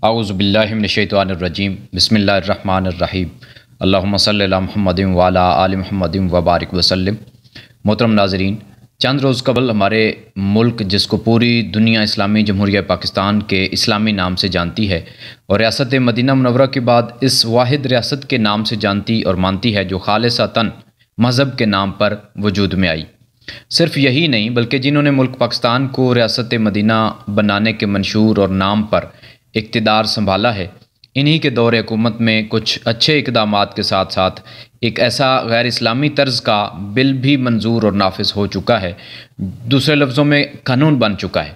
اعوذ باللہ من الشیطان الرجیم بسم اللہ الرحمن الرحیم اللہم صلی علی محمد وعلی آل محمد وبارک وسلم۔ محترم ناظرین، چند روز قبل ہمارے ملک، جس کو پوری دنیا اسلامی جمہوریہ پاکستان کے اسلامی نام سے جانتی ہے اور ریاست مدینہ منورہ کے بعد اس واحد ریاست کے نام سے جانتی اور مانتی ہے جو خالصتاً مذہب کے نام پر وجود میں آئی، صرف یہی نہیں بلکہ جنہوں نے ملک پاکستان کو ریاست مدینہ بنانے کے منشور اور نام پر اقتدار سنبھالا ہے، انہی کے دور حکومت میں کچھ اچھے اقدامات کے ساتھ ساتھ ایک ایسا غیر اسلامی طرز کا بل بھی منظور اور نافذ ہو چکا ہے، دوسرے لفظوں میں قانون بن چکا ہے،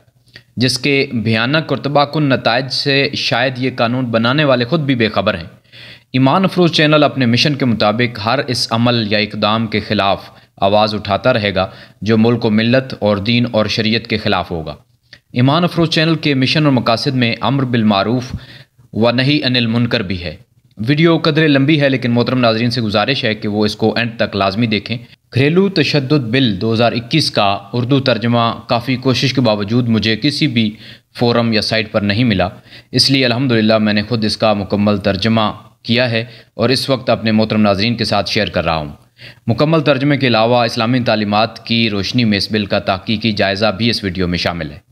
جس کے بھیانک اور تباہ کن نتائج سے شاید یہ قانون بنانے والے خود بھی بے خبر ہیں۔ ایمان افروز چینل اپنے مشن کے مطابق ہر اس عمل یا اقدام کے خلاف آواز اٹھاتا رہے گا جو ملک و ملت اور دین اور شریعت کے خلاف ہوگا۔ ایمان افروز چینل کے مشن اور مقاصد میں امر بالمعروف و نہی عن المنکر بھی ہے۔ ویڈیو قدرے لمبی ہے لیکن محترم ناظرین سے گزارش ہے کہ وہ اس کو اینڈ تک لازمی دیکھیں۔ گھریلو تشدد بل 2021 کا اردو ترجمہ کافی کوشش کے باوجود مجھے کسی بھی فورم یا سائٹ پر نہیں ملا، اس لیے الحمدللہ میں نے خود اس کا مکمل ترجمہ کیا ہے اور اس وقت اپنے محترم ناظرین کے ساتھ شیئر کر رہا ہوں۔ مکمل ترجمے کے علاوہ اسلامی تعلیمات کی روشنی میں اس بل کا تحقیقی جائزہ بھی اس ویڈیو میں شامل ہے۔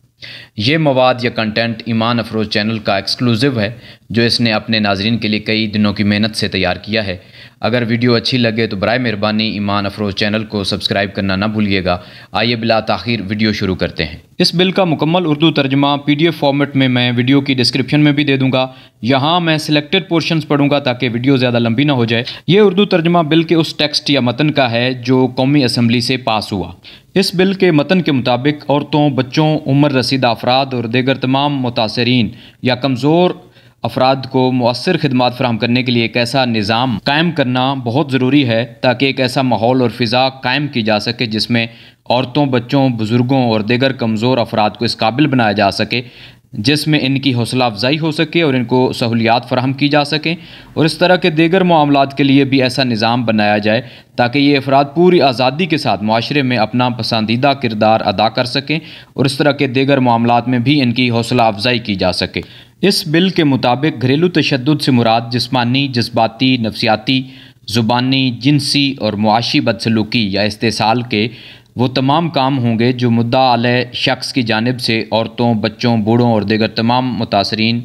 یہ مواد یا کنٹینٹ ایمان افروز چینل کا ایکسکلوزیو ہے جو اس نے اپنے ناظرین کے لیے کئی دنوں کی محنت سے تیار کیا ہے۔ اگر ویڈیو اچھی لگے تو برائے مہربانی ایمان افروز چینل کو سبسکرائب کرنا نہ بھولیے گا۔ آئیے بلا تاخیر ویڈیو شروع کرتے ہیں۔ اس بل کا مکمل اردو ترجمہ PDF فارمیٹ میں ویڈیو کی ڈسکرپشن میں بھی دے دوں گا۔ یہاں میں سلیکٹڈ پورشنز پڑھوں گا تاکہ ویڈیو زیادہ لمبی نہ ہو جائے۔ یہ اردو ترجمہ بل کے اس ٹیکسٹ یا متن کا ہے جو قومی اسمبلی سے پاس ہوا۔ اس بل کے متن کے مطابق عورتوں، بچوں، عمر رسیدہ افراد اور دیگر تمام متاثرین یا کمزور افراد کو مؤثر خدمات فراہم کرنے کے لیے ایک ایسا نظام قائم کرنا بہت ضروری ہے تاکہ ایک ایسا ماحول اور فضا قائم کی جا سکے جس میں عورتوں، بچوں، بزرگوں اور دیگر کمزور افراد کو اس قابل بنایا جا سکے جس میں ان کی حوصلہ افزائی ہو سکے اور ان کو سہولیات فراہم کی جا سکیں، اور اس طرح کے دیگر معاملات کے لیے بھی ایسا نظام بنایا جائے تاکہ یہ افراد پوری آزادی کے ساتھ معاشرے میں اپنا پسندیدہ کردار ادا کر سکیں اور اس طرح کے دیگر معاملات میں بھی ان کی حوصلہ افزائی کی جا سکے۔ اس بل کے مطابق گھریلو تشدد سے مراد جسمانی، جذباتی، نفسیاتی، زبانی، جنسی اور معاشی بدسلوکی یا استحصال کے وہ تمام کام ہوں گے جو مدعا علیہ شخص کی جانب سے عورتوں، بچوں، بوڑھوں اور دیگر تمام متاثرین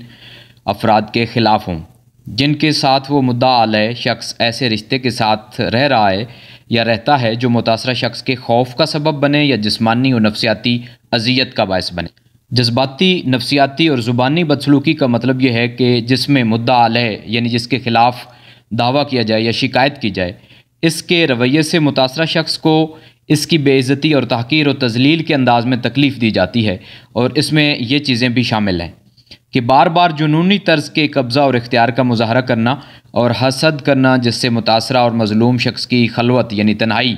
افراد کے خلاف ہوں، جن کے ساتھ وہ مدعا علیہ شخص ایسے رشتے کے ساتھ رہ رہا ہے یا رہتا ہے جو متاثرہ شخص کے خوف کا سبب بنے یا جسمانی اور نفسیاتی اذیت کا باعث بنے۔ جذباتی، نفسیاتی اور زبانی بدسلوکی کا مطلب یہ ہے کہ جس میں مدعا علیہ یعنی جس کے خلاف دعویٰ کیا جائے یا شکایت کی جائے، اس کے رویے سے متاثرہ شخص کو اس کی بے عزتی اور تحقیر و تذلیل کے انداز میں تکلیف دی جاتی ہے، اور اس میں یہ چیزیں بھی شامل ہیں کہ بار بار جنونی طرز کے قبضہ اور اختیار کا مظاہرہ کرنا اور حسد کرنا جس سے متاثرہ اور مظلوم شخص کی خلوت یعنی تنہائی،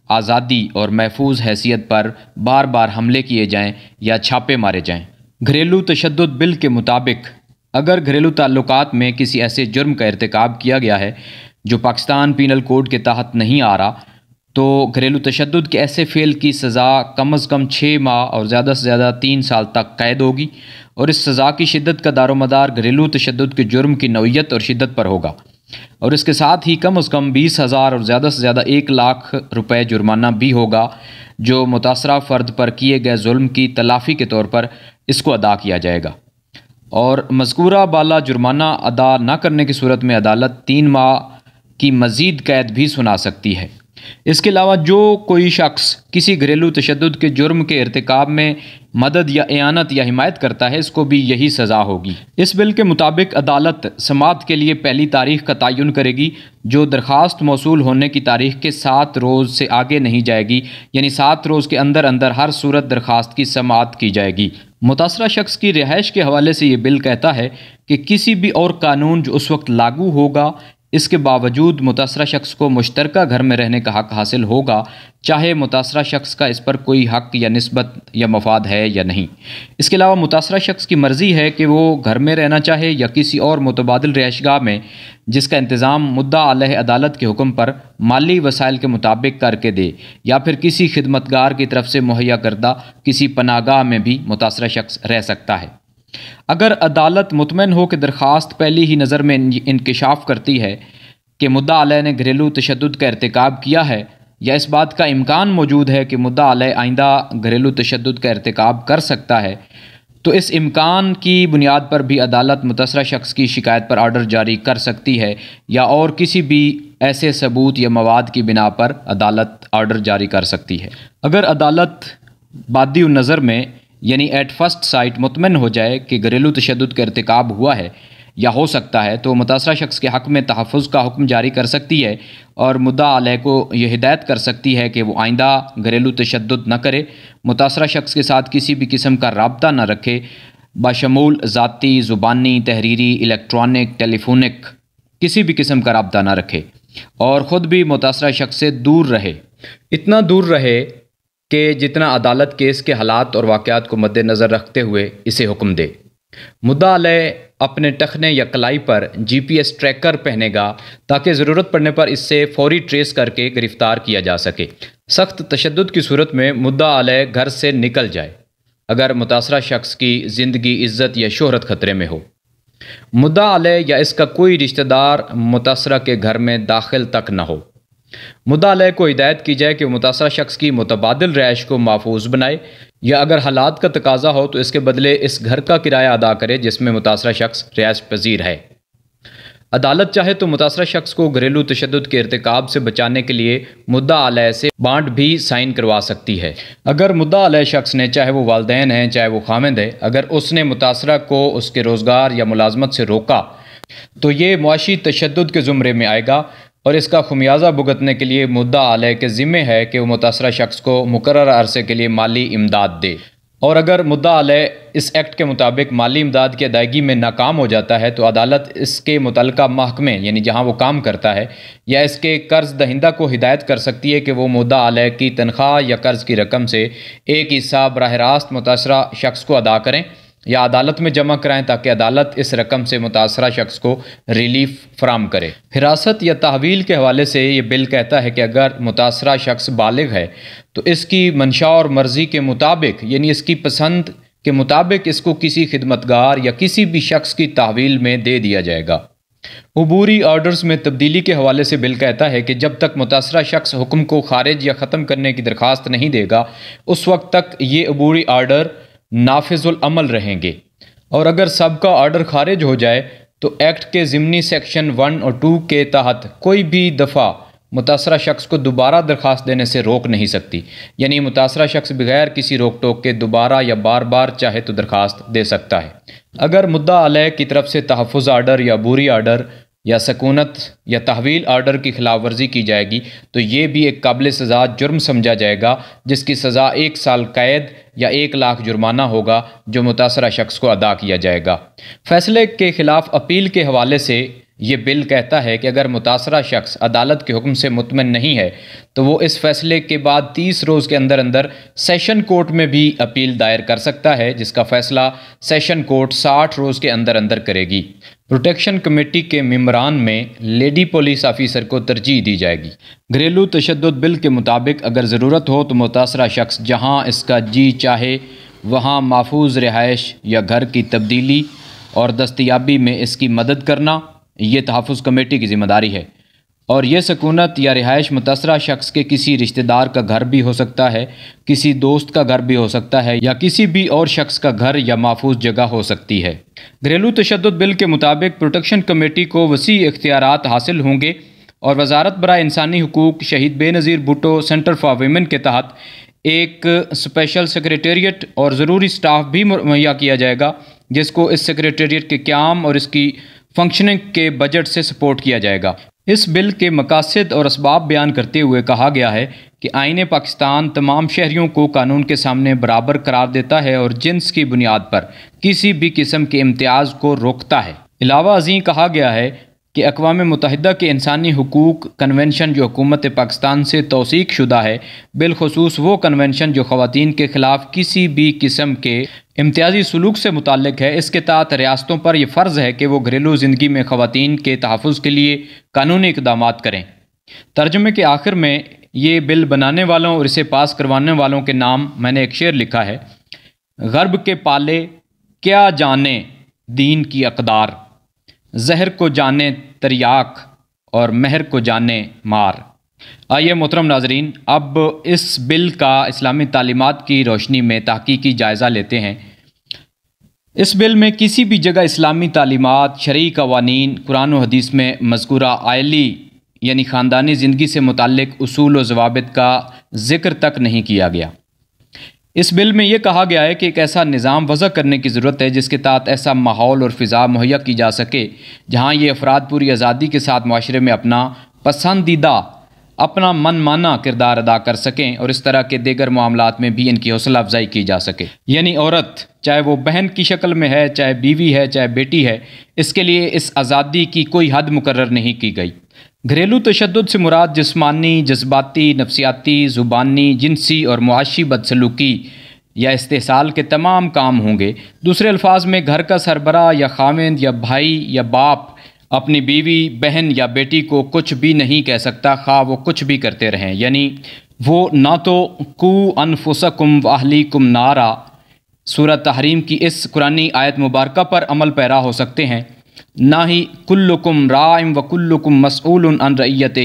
آزادی اور محفوظ حیثیت پر بار بار حملے کیے جائیں یا چھاپے مارے جائیں۔ گھریلو تشدد بل کے مطابق اگر گھریلو تعلقات میں کسی ایسے جرم کا ارتکاب کیا گیا ہے جو پاکستان پینل کوڈ کے تحت نہیں آ رہا تو گھریلو تشدد کے ایسے فعل کی سزا کم از کم 6 ماہ اور زیادہ سے زیادہ 3 سال تک قید ہوگی، اور اس سزا کی شدت کا دار و مدار گھریلو تشدد کے جرم کی نوعیت اور شدت پر ہوگا، اور اس کے ساتھ ہی کم از کم 20,000 اور زیادہ سے زیادہ 1 لاکھ روپے جرمانہ بھی ہوگا جو متاثرہ فرد پر کیے گئے ظلم کی تلافی کے طور پر اس کو ادا کیا جائے گا، اور مذکورہ بالا جرمانہ ادا نہ کرنے کی صورت میں عدالت 3 ماہ کی مزید قید بھی سنا سکتی ہے۔ اس کے علاوہ جو کوئی شخص کسی گھریلو تشدد کے جرم کے ارتکاب میں مدد یا اعانت یا حمایت کرتا ہے اس کو بھی یہی سزا ہوگی۔ اس بل کے مطابق عدالت سماعت کے لیے پہلی تاریخ کا تعین کرے گی جو درخواست موصول ہونے کی تاریخ کے 7 روز سے آگے نہیں جائے گی، یعنی 7 روز کے اندر اندر ہر صورت درخواست کی سماعت کی جائے گی۔ متاثرہ شخص کی رہائش کے حوالے سے یہ بل کہتا ہے کہ کسی بھی اور قانون جو اس وقت لاگو ہوگا اس کے باوجود متاثرہ شخص کو مشترکہ گھر میں رہنے کا حق حاصل ہوگا، چاہے متاثرہ شخص کا اس پر کوئی حق یا نسبت یا مفاد ہے یا نہیں۔ اس کے علاوہ متاثرہ شخص کی مرضی ہے کہ وہ گھر میں رہنا چاہے یا کسی اور متبادل رہائش گاہ میں جس کا انتظام مدعا علیہ عدالت کے حکم پر مالی وسائل کے مطابق کر کے دے، یا پھر کسی خدمتگار کی طرف سے مہیا کردہ کسی پناہ گاہ میں بھی متاثرہ شخص رہ سکتا ہے۔ اگر عدالت مطمئن ہو کہ درخواست پہلی ہی نظر میں انکشاف کرتی ہے کہ مدعا علیہ نے گھریلو تشدد کا ارتکاب کیا ہے، یا اس بات کا امکان موجود ہے کہ مدعا علیہ آئندہ گھریلو تشدد کا ارتکاب کر سکتا ہے، تو اس امکان کی بنیاد پر بھی عدالت متاثرہ شخص کی شکایت پر آرڈر جاری کر سکتی ہے، یا اور کسی بھی ایسے ثبوت یا مواد کی بنا پر عدالت آرڈر جاری کر سکتی ہے۔ اگر عدالت بادی النظر میں یعنی ایٹ فرسٹ سائٹ مطمئن ہو جائے کہ گھریلو تشدد کا ارتکاب ہوا ہے یا ہو سکتا ہے، تو متاثرہ شخص کے حق میں تحفظ کا حکم جاری کر سکتی ہے اور مدعا علیہ کو یہ ہدایت کر سکتی ہے کہ وہ آئندہ گھریلو تشدد نہ کرے، متاثرہ شخص کے ساتھ کسی بھی قسم کا رابطہ نہ رکھے، بشمول ذاتی، زبانی، تحریری، الیکٹرانک، ٹیلی فونک کسی بھی قسم کا رابطہ نہ رکھے، اور خود بھی متاثرہ شخص سے دور رہے، اتنا دور رہے کہ جتنا عدالت کیس کے حالات اور واقعات کو مد نظر رکھتے ہوئے اسے حکم دے۔ مدعا علیہ اپنے ٹخنے یا کلائی پر GPS ٹریکر پہنے گا تاکہ ضرورت پڑنے پر اس سے فوری ٹریس کر کے گرفتار کیا جا سکے۔ سخت تشدد کی صورت میں مدعا علیہ گھر سے نکل جائے اگر متاثرہ شخص کی زندگی، عزت یا شہرت خطرے میں ہو۔ مدعا علیہ یا اس کا کوئی رشتہ دار متاثرہ کے گھر میں داخل تک نہ ہو۔ مدعا علیہ کو ہدایت کی جائے کہ وہ متاثرہ شخص کی متبادل رہائش کو محفوظ بنائے، یا اگر حالات کا تقاضا ہو تو اس کے بدلے اس گھر کا کرایہ ادا کرے جس میں متاثرہ شخص رہائش پذیر ہے۔ عدالت چاہے تو متاثرہ شخص کو گھریلو تشدد کے ارتکاب سے بچانے کے لیے مدعا علیہ سے بانڈ بھی سائن کروا سکتی ہے۔ اگر مدعا علیہ شخص نے، چاہے وہ والدین ہیں چاہے وہ خامند ہے، اگر اس نے متاثرہ کو اس کے روزگار یا ملازمت سے روکا تو یہ معاشی تشدد کے زمرے میں آئے گا، اور اس کا خمیازہ بھگتنے کے لیے مدعا علیہ کے ذمہ ہے کہ وہ متاثرہ شخص کو مقررہ عرصے کے لیے مالی امداد دے، اور اگر مدعا علیہ اس ایکٹ کے مطابق مالی امداد کی ادائیگی میں ناکام ہو جاتا ہے تو عدالت اس کے متعلقہ محکمے یعنی جہاں وہ کام کرتا ہے یا اس کے قرض دہندہ کو ہدایت کر سکتی ہے کہ وہ مدعا علیہ کی تنخواہ یا قرض کی رقم سے ایک حصہ براہ راست متاثرہ شخص کو ادا کریں یا عدالت میں جمع کرائیں تاکہ عدالت اس رقم سے متاثرہ شخص کو ریلیف فراہم کرے۔ حراست یا تحویل کے حوالے سے یہ بل کہتا ہے کہ اگر متاثرہ شخص بالغ ہے تو اس کی منشاء اور مرضی کے مطابق یعنی اس کی پسند کے مطابق اس کو کسی خدمتگار یا کسی بھی شخص کی تحویل میں دے دیا جائے گا۔ عبوری آرڈرز میں تبدیلی کے حوالے سے بل کہتا ہے کہ جب تک متاثرہ شخص حکم کو خارج یا ختم کرنے کی درخواست نہیں دے گا اس وقت تک یہ عبوری آرڈر نافذ العمل رہیں گے، اور اگر سابقہ آرڈر خارج ہو جائے تو ایکٹ کے ضمنی سیکشن 1 اور 2 کے تحت کوئی بھی دفعہ متاثرہ شخص کو دوبارہ درخواست دینے سے روک نہیں سکتی، یعنی متاثرہ شخص بغیر کسی روک ٹوک کے دوبارہ یا بار بار چاہے تو درخواست دے سکتا ہے۔ اگر مدعا علیہ کی طرف سے تحفظ آرڈر یا عبوری آرڈر یا سکونت یا تحویل آرڈر کی خلاف ورزی کی جائے گی تو یہ بھی ایک قابل سزا جرم سمجھا جائے گا جس کی سزا 1 سال قید یا 1 لاکھ جرمانہ ہوگا جو متاثرہ شخص کو ادا کیا جائے گا۔ فیصلے کے خلاف اپیل کے حوالے سے یہ بل کہتا ہے کہ اگر متاثرہ شخص عدالت کے حکم سے مطمئن نہیں ہے تو وہ اس فیصلے کے بعد 30 روز کے اندر اندر سیشن کورٹ میں بھی اپیل دائر کر سکتا ہے جس کا فیصلہ سیشن کورٹ 60 روز کے اندر اندر کرے گی۔ پروٹیکشن کمیٹی کے ممبران میں لیڈی پولیس آفیسر کو ترجیح دی جائے گی۔ گھریلو تشدد بل کے مطابق اگر ضرورت ہو تو متاثرہ شخص جہاں اس کا جی چاہے وہاں محفوظ رہائش یا گھر کی تبدیلی اور دستیابی میں اس کی مدد کرنا یہ تحفظ کمیٹی کی ذمہ داری ہے، اور یہ سکونت یا رہائش متاثرہ شخص کے کسی رشتہ دار کا گھر بھی ہو سکتا ہے، کسی دوست کا گھر بھی ہو سکتا ہے یا کسی بھی اور شخص کا گھر یا محفوظ جگہ ہو سکتی ہے۔ گھریلو تشدد بل کے مطابق پروٹیکشن کمیٹی کو وسیع اختیارات حاصل ہوں گے اور وزارت برائے انسانی حقوق شہید بے نظیر بھٹو سینٹر فار ویمن کے تحت ایک اسپیشل سیکریٹریٹ اور ضروری سٹاف بھی مہیا کیا جائے گا جس کو اس سیکریٹریٹ کے قیام اور اس کی فنکشننگ کے بجٹ سے سپورٹ کیا جائے گا۔ اس بل کے مقاصد اور اسباب بیان کرتے ہوئے کہا گیا ہے کہ آئین پاکستان تمام شہریوں کو قانون کے سامنے برابر قرار دیتا ہے اور جنس کی بنیاد پر کسی بھی قسم کے امتیاز کو روکتا ہے۔ علاوہ ازیں کہا گیا ہے کہ اقوام متحدہ کے انسانی حقوق کنونشن جو حکومت پاکستان سے توثیق شدہ ہے، بالخصوص وہ کنونشن جو خواتین کے خلاف کسی بھی قسم کے امتیازی سلوک سے متعلق ہے، اس کے تحت ریاستوں پر یہ فرض ہے کہ وہ گھریلو زندگی میں خواتین کے تحفظ کے لیے قانونی اقدامات کریں۔ ترجمے کے آخر میں یہ بل بنانے والوں اور اسے پاس کروانے والوں کے نام میں نے ایک شعر لکھا ہے۔ غرب کے پالے کیا جانے دین کی اقدار، زہر کو جانے تریاک اور مہر کو جانے مار۔ آئیے محترم ناظرین، اب اس بل کا اسلامی تعلیمات کی روشنی میں تحقیقی جائزہ لیتے ہیں۔ اس بل میں کسی بھی جگہ اسلامی تعلیمات، شرعی قوانین، قرآن و حدیث میں مذکورہ عائلی یعنی خاندانی زندگی سے متعلق اصول و ضوابط کا ذکر تک نہیں کیا گیا۔ اس بل میں یہ کہا گیا ہے کہ ایک ایسا نظام وضع کرنے کی ضرورت ہے جس کے تحت ایسا ماحول اور فضا مہیا کی جا سکے جہاں یہ افراد پوری آزادی کے ساتھ معاشرے میں اپنا پسندیدہ، اپنا من مانا کردار ادا کر سکیں اور اس طرح کے دیگر معاملات میں بھی ان کی حوصلہ افزائی کی جا سکے۔ یعنی عورت چاہے وہ بہن کی شکل میں ہے، چاہے بیوی ہے، چاہے بیٹی ہے، اس کے لیے اس آزادی کی کوئی حد مقرر نہیں کی گئی۔ گھریلو تشدد سے مراد جسمانی، جذباتی، نفسیاتی، زبانی، جنسی اور معاشی بدسلوکی یا استحصال کے تمام کام ہوں گے۔ دوسرے الفاظ میں گھر کا سربراہ یا خاوند یا بھائی یا باپ اپنی بیوی، بہن یا بیٹی کو کچھ بھی نہیں کہہ سکتا، خواہ وہ کچھ بھی کرتے رہیں۔ یعنی وہ نہ تو قوا انفسکم واہلیکم نارا سورہ تحریم کی اس قرآنی آیت مبارکہ پر عمل پیرا ہو سکتے ہیں، نہ ہی کلکم راع و کلکم مسئول عن رعیتہ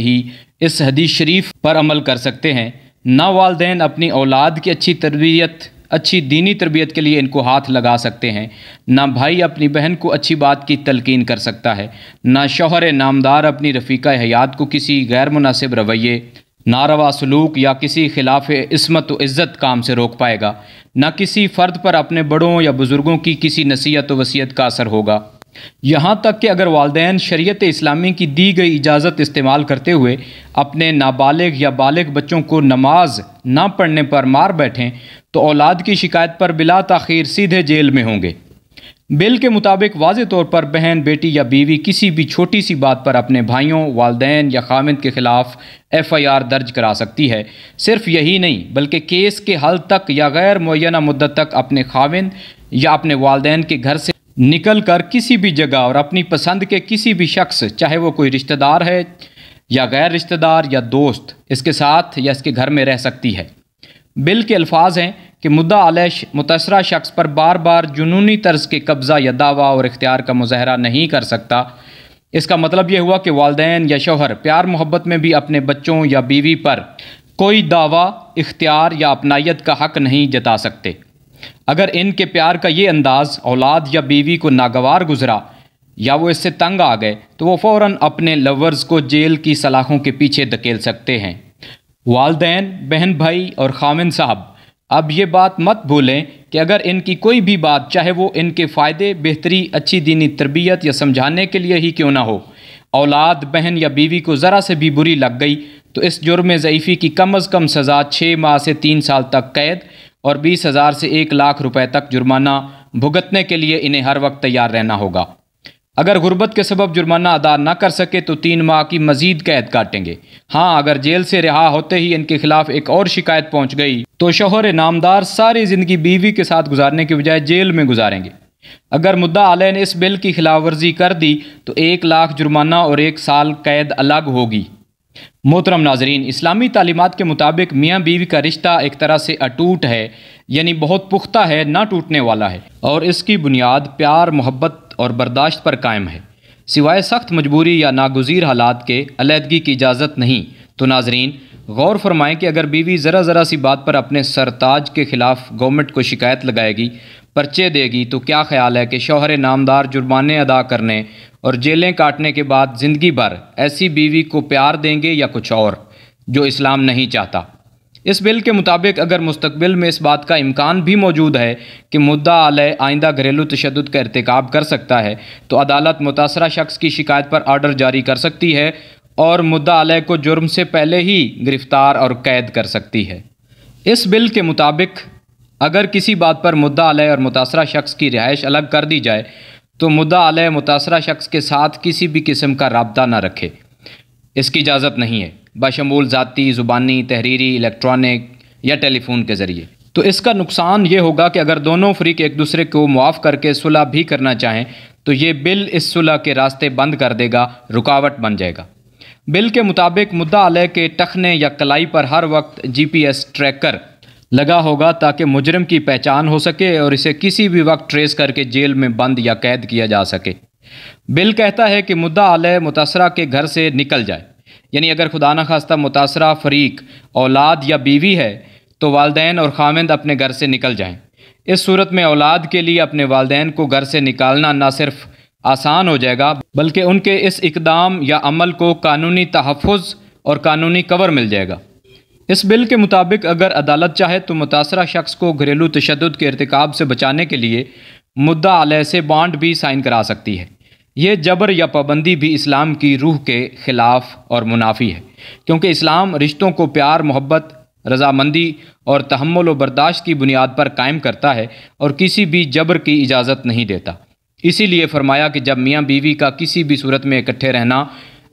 اس حدیث شریف پر عمل کر سکتے ہیں۔ نہ والدین اپنی اولاد کی اچھی دینی تربیت کے لیے ان کو ہاتھ لگا سکتے ہیں، نہ بھائی اپنی بہن کو اچھی بات کی تلقین کر سکتا ہے، نہ شوہر نامدار اپنی رفیقہ حیات کو کسی غیر مناسب رویے، ناروا سلوک یا کسی خلاف عصمت و عزت کام سے روک پائے گا، نہ کسی فرد پر اپنے بڑوں یا بزرگوں کی کسی نصیحت و وصیت کا اثر ہوگا۔ یہاں تک کہ اگر والدین شریعت اسلامی کی دی گئی اجازت استعمال کرتے ہوئے اپنے نابالغ یا بالغ بچوں کو نماز نہ پڑھنے پر مار بیٹھیں تو اولاد کی شکایت پر بلا تاخیر سیدھے جیل میں ہوں گے۔ بل کے مطابق واضح طور پر بہن، بیٹی یا بیوی کسی بھی چھوٹی سی بات پر اپنے بھائیوں، والدین یا خاوند کے خلاف FIR درج کرا سکتی ہے۔ صرف یہی نہیں بلکہ کیس کے حل تک یا غیر معینہ مدت تک اپنے خاوند یا اپنے والدین کے گھر سے نکل کر کسی بھی جگہ اور اپنی پسند کے کسی بھی شخص، چاہے وہ کوئی رشتہ دار ہے یا غیر رشتہ دار یا دوست، اس کے ساتھ یا اس کے گھر میں رہ سکتی ہے۔ بل کے الفاظ ہیں کہ مدعا علیہ متاثرہ شخص پر بار بار جنونی طرز کے قبضہ یا دعویٰ اور اختیار کا مظاہرہ نہیں کر سکتا۔ اس کا مطلب یہ ہوا کہ والدین یا شوہر پیار محبت میں بھی اپنے بچوں یا بیوی پر کوئی دعویٰ، اختیار یا اپنائیت کا حق نہیں جتا سکتے۔ اگر ان کے پیار کا یہ انداز اولاد یا بیوی کو ناگوار گزرا یا وہ اس سے تنگ آ گئے تو وہ فوراً اپنے لورز کو جیل کی سلاخوں کے پیچھے دھکیل سکتے ہیں۔ والدین، بہن بھائی اور خاوند صاحب، اب یہ بات مت بھولیں کہ اگر ان کی کوئی بھی بات، چاہے وہ ان کے فائدے، بہتری، اچھی دینی تربیت یا سمجھانے کے لیے ہی کیوں نہ ہو، اولاد، بہن یا بیوی کو ذرا سے بھی بری لگ گئی تو اس جرم ضعیفی کی کم از کم سزا 6 ماہ سے 3 سال تک قید اور 20,000 سے 1 لاکھ روپے تک جرمانہ بھگتنے کے لیے انہیں ہر وقت تیار رہنا ہوگا۔ اگر غربت کے سبب جرمانہ ادا نہ کر سکے تو 3 ماہ کی مزید قید کاٹیں گے۔ ہاں، اگر جیل سے رہا ہوتے ہی ان کے خلاف ایک اور شکایت پہنچ گئی تو شوہر نامدار ساری زندگی بیوی کے ساتھ گزارنے کے بجائے جیل میں گزاریں گے۔ اگر مدعا علیہ نے اس بل کی خلاف ورزی کر دی تو 1 لاکھ جرمانہ اور 1 سال قید الگ ہوگی۔ محترم ناظرین، اسلامی تعلیمات کے مطابق میاں بیوی کا رشتہ ایک طرح سے اٹوٹ ہے، یعنی بہت پختہ ہے، نہ ٹوٹنے والا ہے، اور اس کی بنیاد پیار، محبت اور برداشت پر قائم ہے۔ سوائے سخت مجبوری یا ناگزیر حالات کے علیحدگی کی اجازت نہیں۔ تو ناظرین، غور فرمائیں کہ اگر بیوی ذرا سی بات پر اپنے سرتاج کے خلاف گورنمنٹ کو شکایت لگائے گی، پرچے دے گی، تو کیا خیال ہے کہ شوہر نامدار جرمانے ادا کرنے اور جیلیں کاٹنے کے بعد زندگی بھر ایسی بیوی کو پیار دیں گے یا کچھ اور، جو اسلام نہیں چاہتا؟ اس بل کے مطابق اگر مستقبل میں اس بات کا امکان بھی موجود ہے کہ مدعا علیہ آئندہ گھریلو تشدد کا ارتکاب کر سکتا ہے تو عدالت متاثرہ شخص کی شکایت پر آرڈر جاری کر سکتی ہے اور مدعا علیہ کو جرم سے پہلے ہی گرفتار اور قید کر سکتی ہے۔ اس بل کے مطابق اگر کسی بات پر مدعا علیہ اور متاثرہ شخص کی رہائش الگ کر دی جائے تو مدعا علیہ متاثرہ شخص کے ساتھ کسی بھی قسم کا رابطہ نہ رکھے، اس کی اجازت نہیں ہے، بشمول ذاتی، زبانی، تحریری، الیکٹرانک یا ٹیلی فون کے ذریعے۔ تو اس کا نقصان یہ ہوگا کہ اگر دونوں فریق ایک دوسرے کو معاف کر کے صلح بھی کرنا چاہیں تو یہ بل اس صلح کے راستے بند کر دے گا، رکاوٹ بن جائے گا۔ بل کے مطابق مدعا علیہ کے ٹخنے یا کلائی پر ہر وقت GPS ٹریکر لگا ہوگا تاکہ مجرم کی پہچان ہو سکے اور اسے کسی بھی وقت ٹریس کر کے جیل میں بند یا قید کیا جا سکے۔ بل کہتا ہے کہ مدعا علیہ متاثرہ کے گھر سے نکل جائے، یعنی اگر خدا نخواستہ متاثرہ فریق اولاد یا بیوی ہے تو والدین اور خاوند اپنے گھر سے نکل جائیں۔ اس صورت میں اولاد کے لیے اپنے والدین کو گھر سے نکالنا نہ صرف آسان ہو جائے گا بلکہ ان کے اس اقدام یا عمل کو قانونی تحفظ اور قانونی کور مل جائے گا۔ اس بل کے مطابق اگر عدالت چاہے تو متاثرہ شخص کو گھریلو تشدد کے ارتکاب سے بچانے کے لیے مدعا علیہ سے بانڈ بھی سائن کرا سکتی ہے۔ یہ جبر یا پابندی بھی اسلام کی روح کے خلاف اور منافی ہے، کیونکہ اسلام رشتوں کو پیار، محبت، رضامندی اور تحمل و برداشت کی بنیاد پر قائم کرتا ہے اور کسی بھی جبر کی اجازت نہیں دیتا۔ اسی لیے فرمایا کہ جب میاں بیوی کا کسی بھی صورت میں اکٹھے رہنا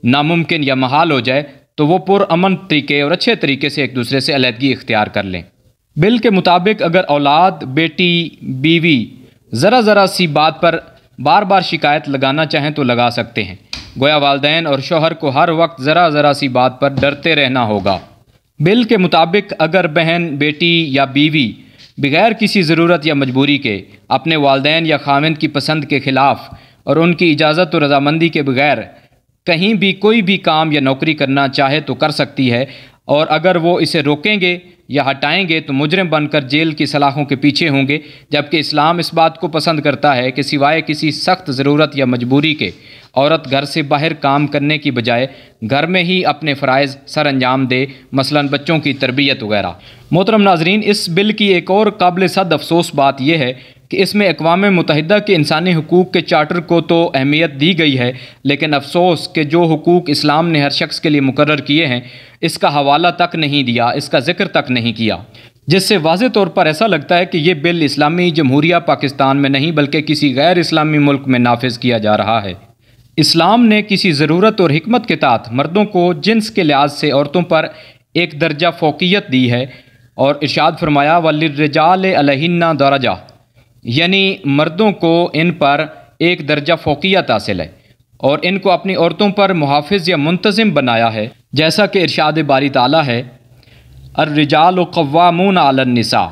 ناممکن یا محال ہو جائے تو وہ پرامن طریقے اور اچھے طریقے سے ایک دوسرے سے علیحدگی اختیار کر لیں۔ بل کے مطابق اگر اولاد، بیٹی، بیوی ذرا سی بات پر بار بار شکایت لگانا چاہیں تو لگا سکتے ہیں، گویا والدین اور شوہر کو ہر وقت ذرا سی بات پر ڈرتے رہنا ہوگا۔ بل کے مطابق اگر بہن، بیٹی یا بیوی بغیر کسی ضرورت یا مجبوری کے اپنے والدین یا خاوند کی پسند کے خلاف اور ان کی اجازت و رضامندی کے بغیر کہیں بھی کوئی بھی کام یا نوکری کرنا چاہے تو کر سکتی ہے، اور اگر وہ اسے روکیں گے یا ہٹائیں گے تو مجرم بن کر جیل کی سلاخوں کے پیچھے ہوں گے، جبکہ اسلام اس بات کو پسند کرتا ہے کہ سوائے کسی سخت ضرورت یا مجبوری کے عورت گھر سے باہر کام کرنے کی بجائے گھر میں ہی اپنے فرائض سر انجام دے، مثلا بچوں کی تربیت وغیرہ۔ محترم ناظرین، اس بل کی ایک اور قابل صد افسوس بات یہ ہے کہ اس میں اقوام متحدہ کے انسانی حقوق کے چارٹر کو تو اہمیت دی گئی ہے، لیکن افسوس کہ جو حقوق اسلام نے ہر شخص کے لیے مقرر کیے ہیں اس کا حوالہ تک نہیں دیا، اس کا ذکر تک نہیں کیا، جس سے واضح طور پر ایسا لگتا ہے کہ یہ بل اسلامی جمہوریہ پاکستان میں نہیں بلکہ کسی غیر اسلامی ملک میں نافذ کیا جا رہا ہے۔ اسلام نے کسی ضرورت اور حکمت کے تحت مردوں کو جنس کے لحاظ سے عورتوں پر ایک درجہ فوقیت دی ہے اور ارشاد فرمایا وَلِلرِّجَالِ عَلَيْهِنَّ دَرَجَةٌ، یعنی مردوں کو ان پر ایک درجہ فوقیت حاصل ہے اور ان کو اپنی عورتوں پر محافظ یا منتظم بنایا ہے، جیسا کہ ارشاد باری تعالیٰ ہے الرجال قوامون علی النساء،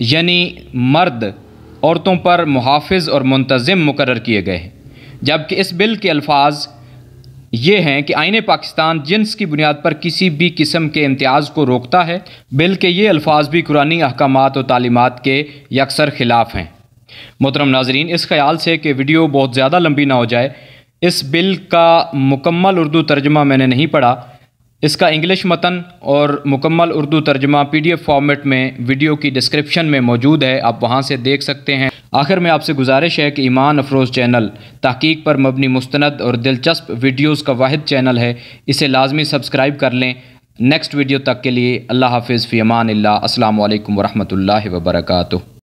یعنی مرد عورتوں پر محافظ اور منتظم مقرر کیے گئے ہیں، جبکہ اس بل کے الفاظ یہ ہیں کہ آئین پاکستان جنس کی بنیاد پر کسی بھی قسم کے امتیاز کو روکتا ہے، بلکہ یہ الفاظ بھی قرآنی احکامات و تعلیمات کے یکسر خلاف ہیں۔ محترم ناظرین، اس خیال سے کہ ویڈیو بہت زیادہ لمبی نہ ہو جائے، اس بل کا مکمل اردو ترجمہ میں نے نہیں پڑھا، اس کا انگلش متن اور مکمل اردو ترجمہ PDF فارمیٹ میں ویڈیو کی ڈسکرپشن میں موجود ہے، آپ وہاں سے دیکھ سکتے ہیں۔ آخر میں آپ سے گزارش ہے کہ ایمان افروز چینل تحقیق پر مبنی مستند اور دلچسپ ویڈیوز کا واحد چینل ہے، اسے لازمی سبسکرائب کر لیں۔ نیکسٹ ویڈیو تک کے لیے اللہ حافظ، فی امان اللہ، السلام علیکم ورحمۃ اللہ وبرکاتہ۔